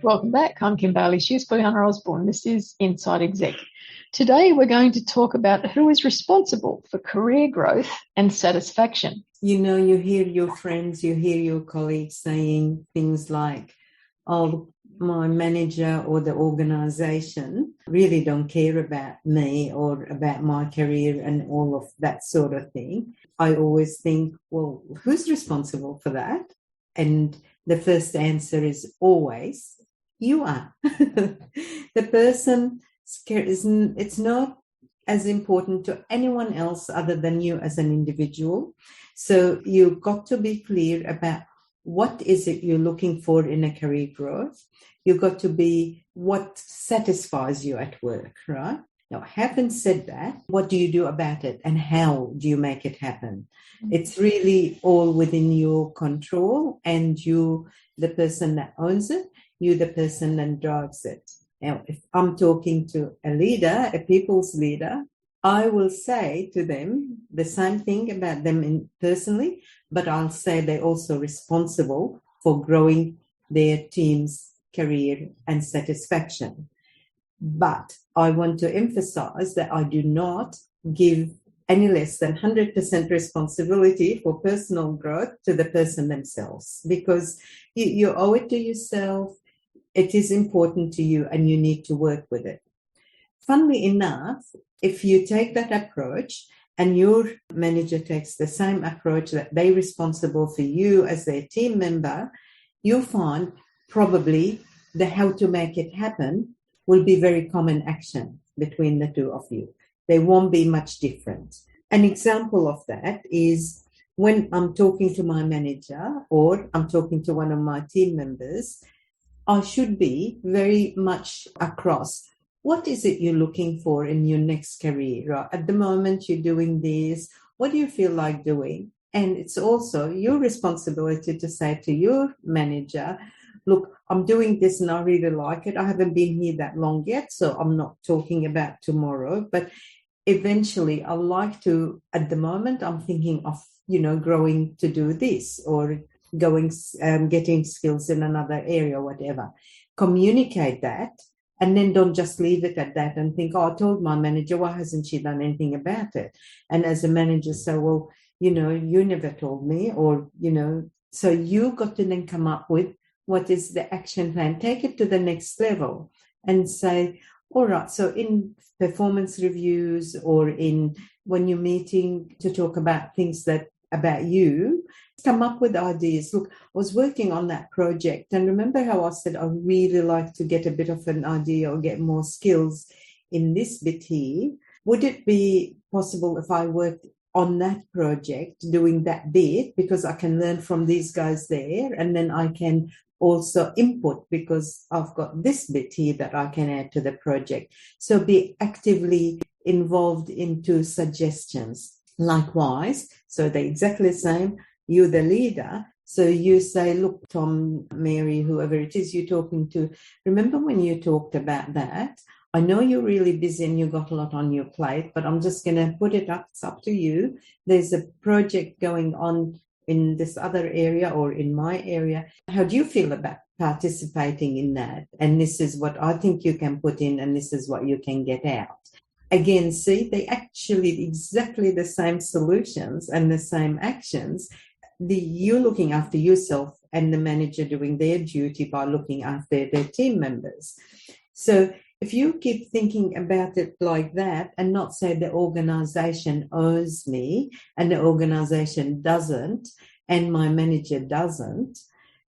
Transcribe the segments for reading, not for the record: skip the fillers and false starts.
Welcome back. I'm Kim Bailey. She's Fulyana Osborne. This is Inside Exec. Today we're going to talk about who is responsible for career growth and satisfaction. You know, you hear your friends, you hear your colleagues saying things like, oh, my manager or the organization really don't care about me or about my career and all of that sort of thing. I always think, well, who's responsible for that? And the first answer is always, you are. The person, it's not as important to anyone else other than you as an individual. So you've got to be clear about what is it you're looking for in a career growth. You've got to be what satisfies you at work, right? Now, having said that, what do you do about it and how do you make it happen? It's really all within your control, and you, the person that owns it, you, the person that drives it. Now, if I'm talking to a leader, a people's leader, I will say to them the same thing about them personally, but I'll say they're also responsible for growing their team's career and satisfaction. But I want to emphasize that I do not give any less than 100% responsibility for personal growth to the person themselves, because you owe it to yourself. It is important to you and you need to work with it. Funnily enough, if you take that approach and your manager takes the same approach that they're responsible for you as their team member, you'll find probably the how to make it happen will be very common action between the two of you. They won't be much different. An example of that is when I'm talking to my manager or I'm talking to one of my team members, I should be very much across. What is it you're looking for in your next career? Right? At the moment, you're doing this. What do you feel like doing? And it's also your responsibility to say to your manager, look, I'm doing this and I really like it. I haven't been here that long yet, so I'm not talking about tomorrow. But eventually, I like to, at the moment, I'm thinking of, growing to do this or getting skills in another area, whatever. Communicate that. And then don't just leave it at that and think, oh, I told my manager, why hasn't she done anything about it? And as a manager say, well, you never told me, or, so you got to then come up with what is the action plan. Take it to the next level and say, all right, so in performance reviews or when you're meeting to talk about things about you, come up with ideas. Look, I was working on that project, and remember how I said I really like to get a bit of an idea or get more skills in this bit here. Would it be possible if I worked on that project doing that bit, because I can learn from these guys there, and then I can also input because I've got this bit here that I can add to the project. So be actively involved into suggestions. Likewise, so they're exactly the same. You're the leader. So you say, look, Tom, Mary, whoever it is you're talking to, remember when you talked about that? I know you're really busy and you've got a lot on your plate, but I'm just going to put it up. It's up to you. There's a project going on in this other area or in my area. How do you feel about participating in that? And this is what I think you can put in, and this is what you can get out. Again, see, they actually exactly the same solutions and the same actions. You looking after yourself and the manager doing their duty by looking after their team members. So if you keep thinking about it like that and not say the organization owes me and the organization doesn't and my manager doesn't,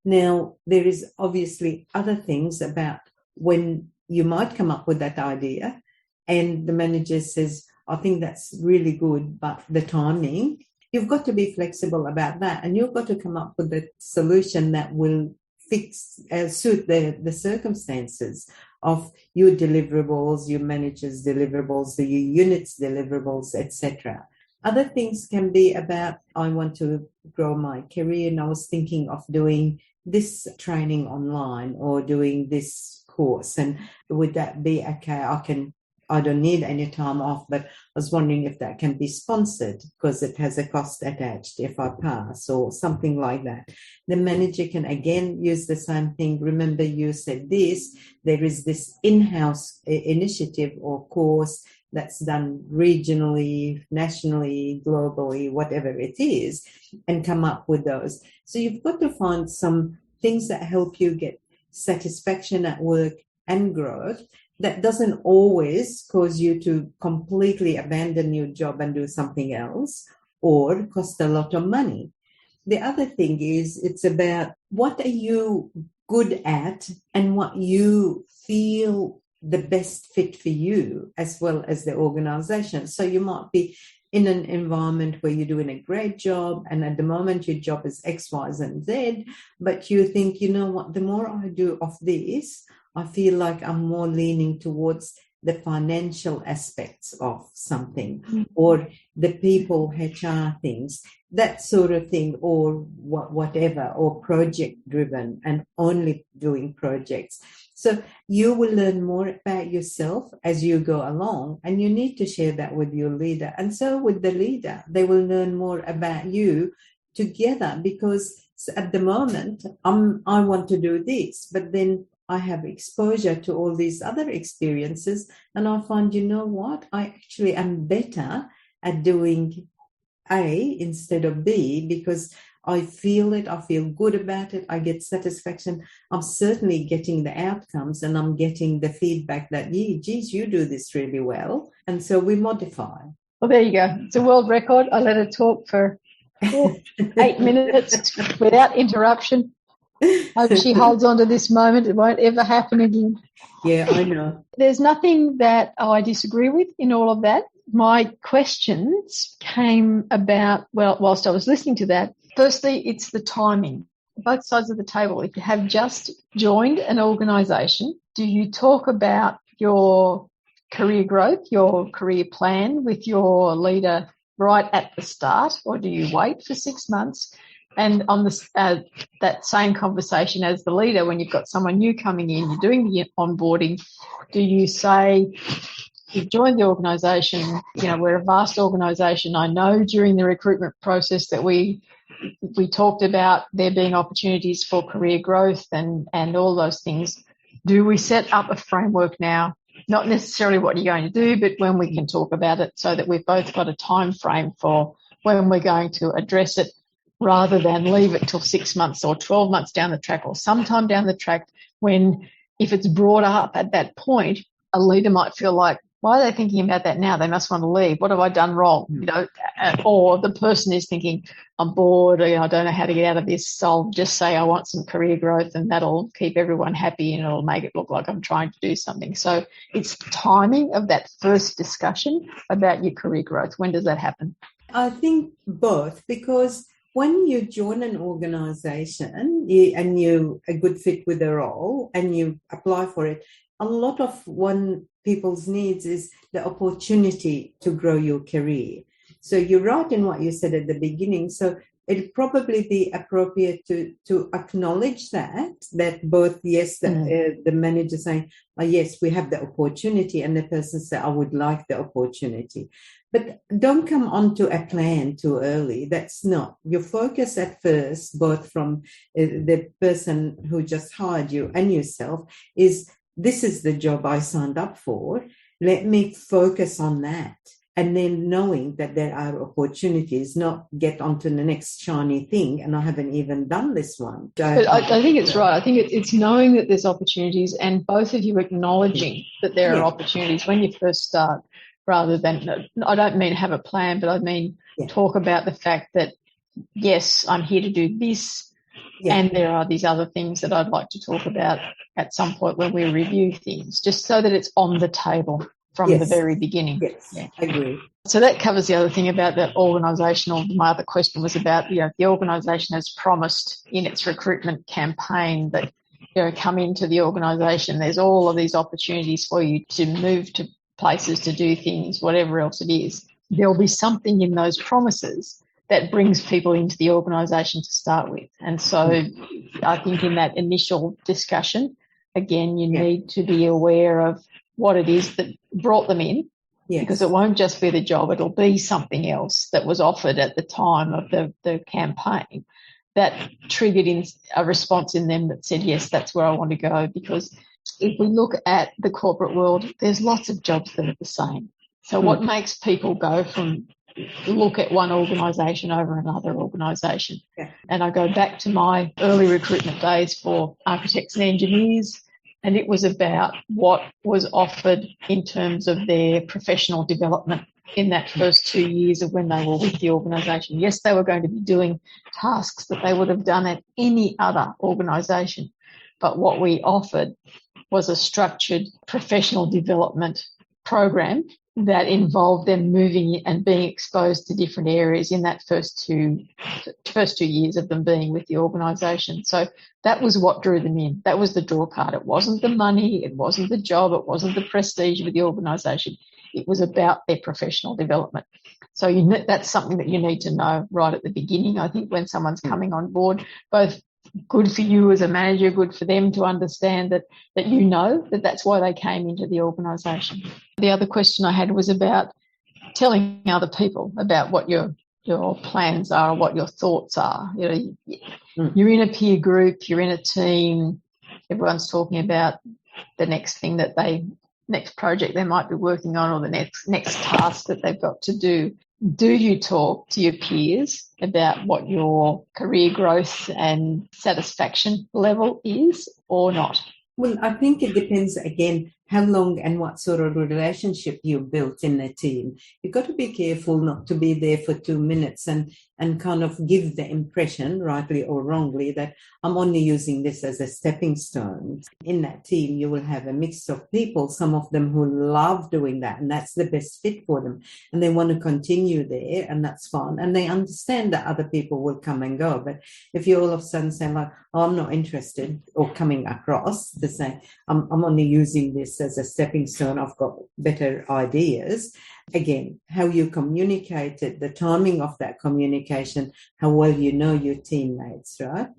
now there is obviously other things about when you might come up with that idea and the manager says, I think that's really good, but the timing, you've got to be flexible about that, and you've got to come up with a solution that will suit the circumstances of your deliverables, your manager's deliverables, your unit's deliverables, etc. Other things can be about, I want to grow my career and I was thinking of doing this training online or doing this course, and would that be okay? I can I don't need any time off, but I was wondering if that can be sponsored because it has a cost attached if I pass or something like that. The manager can again use the same thing. Remember, you said this, there is this in-house initiative or course that's done regionally, nationally, globally, whatever it is, and come up with those. So you've got to find some things that help you get satisfaction at work and growth that doesn't always cause you to completely abandon your job and do something else or cost a lot of money. The other thing is it's about what are you good at and what you feel the best fit for you as well as the organization. So you might be in an environment where you're doing a great job and at the moment your job is X, Y, and Z, but you think, you know what, the more I do of this, I feel like I'm more leaning towards the financial aspects of something or the people, HR things, that sort of thing, or whatever, or project driven and only doing projects. So you will learn more about yourself as you go along, and you need to share that with your leader. And so with the leader, they will learn more about you together, because at the moment, I want to do this, but then I have exposure to all these other experiences, and I find, you know what, I actually am better at doing A instead of B because I feel it, I feel good about it, I get satisfaction. I'm certainly getting the outcomes and I'm getting the feedback that, geez, you do this really well. And so we modify. Well, there you go. It's a world record. I let her talk for 8 minutes without interruption. Hope she holds on to this moment. It won't ever happen again. Yeah, I know. There's nothing that I disagree with in all of that. My questions came about, well, whilst I was listening to that. Firstly, it's the timing. Both sides of the table. If you have just joined an organisation, do you talk about your career growth, your career plan with your leader right at the start, or do you wait for 6 months? And on that same conversation as the leader, when you've got someone new coming in, you're doing the onboarding, do you say, you've joined the organisation, you know, we're a vast organisation. I know during the recruitment process that we talked about there being opportunities for career growth and all those things. Do we set up a framework now? Not necessarily what you're going to do, but when we can talk about it so that we've both got a time frame for when we're going to address it, rather than leave it till 6 months or 12 months down the track or sometime down the track when, if it's brought up at that point, a leader might feel like, why are they thinking about that now? They must want to leave. What have I done wrong? You know, or the person is thinking, I'm bored, or, I don't know how to get out of this. So I'll just say I want some career growth and that'll keep everyone happy and it'll make it look like I'm trying to do something. So it's timing of that first discussion about your career growth. When does that happen? I think both, because when you join an organization and you're a good fit with the role and you apply for it, a lot of people's needs is the opportunity to grow your career. So you're right in what you said at the beginning. So it'd probably be appropriate to acknowledge that both, yes, the manager saying, yes, we have the opportunity, and the person say, I would like the opportunity. But don't come onto a plan too early. That's not. Your focus at first, both from the person who just hired you and yourself, is this is the job I signed up for. Let me focus on that. And then knowing that there are opportunities, not get onto the next shiny thing, and I haven't even done this one. But I think it's right. I think it's knowing that there's opportunities and both of you acknowledging that there are opportunities when you first start, rather than, I don't mean have a plan, but I mean talk about the fact that, yes, I'm here to do this, and there are these other things that I'd like to talk about at some point when we review things, just so that it's on the table from the very beginning. Yes, I agree. So that covers the other thing about that organisational. My other question was about, the organisation has promised in its recruitment campaign that, come into the organisation, there's all of these opportunities for you to move to places, to do things, whatever else it is. There'll be something in those promises that brings people into the organisation to start with. And so I think in that initial discussion, again, you need to be aware of what it is that brought them in. Yes. Because it won't just be the job, it'll be something else that was offered at the time of the campaign that triggered in a response in them that said, yes, that's where I want to go. Because if we look at the corporate world, there's lots of jobs that are the same. So what makes people go from look at one organisation over another organisation? Yeah. And I go back to my early recruitment days for architects and engineers, and it was about what was offered in terms of their professional development in that first 2 years of when they were with the organisation. Yes, they were going to be doing tasks that they would have done at any other organisation, but what we offered was a structured professional development program that involved them moving and being exposed to different areas in that first two years of them being with the organisation. So that was what drew them in. That was the draw card. It wasn't the money, it wasn't the job, it wasn't the prestige of the organisation. It was about their professional development. So that's something that you need to know right at the beginning. I think when someone's coming on board, both good for you as a manager, good for them to understand that you know that that's why they came into the organisation. The other question I had was about telling other people about what your plans are, what your thoughts are. You know, you're in a peer group, you're in a team, everyone's talking about the next thing next project they might be working on, or the next task that they've got to do. Do you talk to your peers about what your career growth and satisfaction level is or not? Well, I think it depends, again, how long and what sort of relationship you've built in a team. You've got to be careful not to be there for 2 minutes and kind of give the impression, rightly or wrongly, that I'm only using this as a stepping stone. In that team, you will have a mix of people, some of them who love doing that, and that's the best fit for them. And they want to continue there, and that's fine. And they understand that other people will come and go. But if you all of a sudden say, like, oh, I'm not interested, or coming across to say, I'm only using this as a stepping stone, I've got better ideas. Again, how you communicate it, the timing of that communication, how well you know your teammates, right?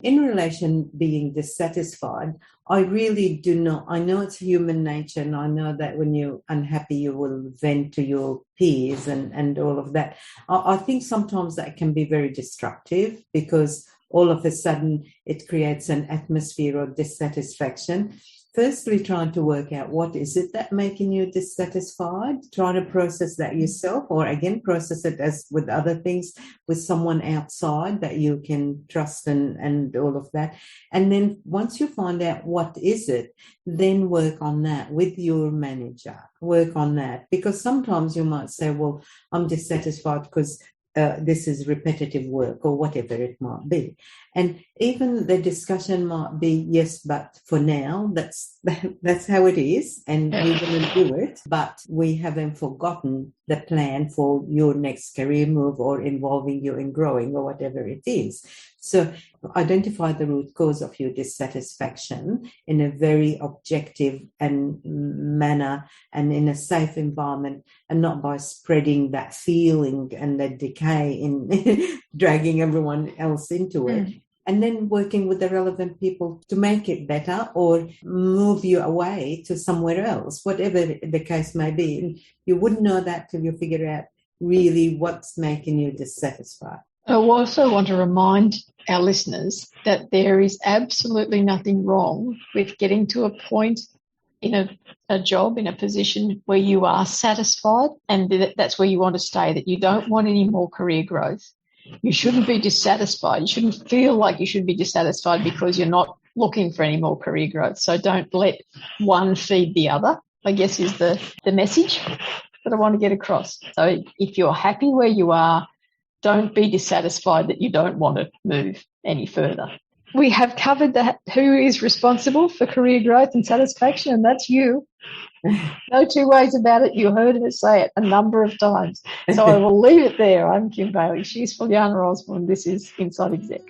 In relation being dissatisfied, I really do not. I know it's human nature, and I know that when you're unhappy, you will vent to your peers and all of that. I think sometimes that can be very destructive, because all of a sudden it creates an atmosphere of dissatisfaction. Firstly, trying to work out what is it that making you dissatisfied, trying to process that yourself, or again, process it as with other things, with someone outside that you can trust and all of that. And then once you find out what is it, then work on that with your manager, work on that. Because sometimes you might say, well, I'm dissatisfied because this is repetitive work, or whatever it might be. And even the discussion might be, yes, but for now, that's how it is, and we're going to do it. But we haven't forgotten the plan for your next career move, or involving you in growing, or whatever it is. So identify the root cause of your dissatisfaction in a very objective and manner, and in a safe environment, and not by spreading that feeling and that decay in dragging everyone else into it. And then working with the relevant people to make it better, or move you away to somewhere else, whatever the case may be. And you wouldn't know that till you figure out really what's making you dissatisfied. I also want to remind our listeners that there is absolutely nothing wrong with getting to a point in a job, in a position where you are satisfied, and that's where you want to stay, that you don't want any more career growth. You shouldn't be dissatisfied. You shouldn't feel like you should be dissatisfied because you're not looking for any more career growth. So don't let one feed the other, I guess, is the message that I want to get across. So if you're happy where you are, don't be dissatisfied that you don't want to move any further. We have covered that who is responsible for career growth and satisfaction, and that's you. No two ways about it. You heard her say it a number of times. So I will leave it there. I'm Kim Bailey. She's Fulyana Osborne. This is Inside Exec.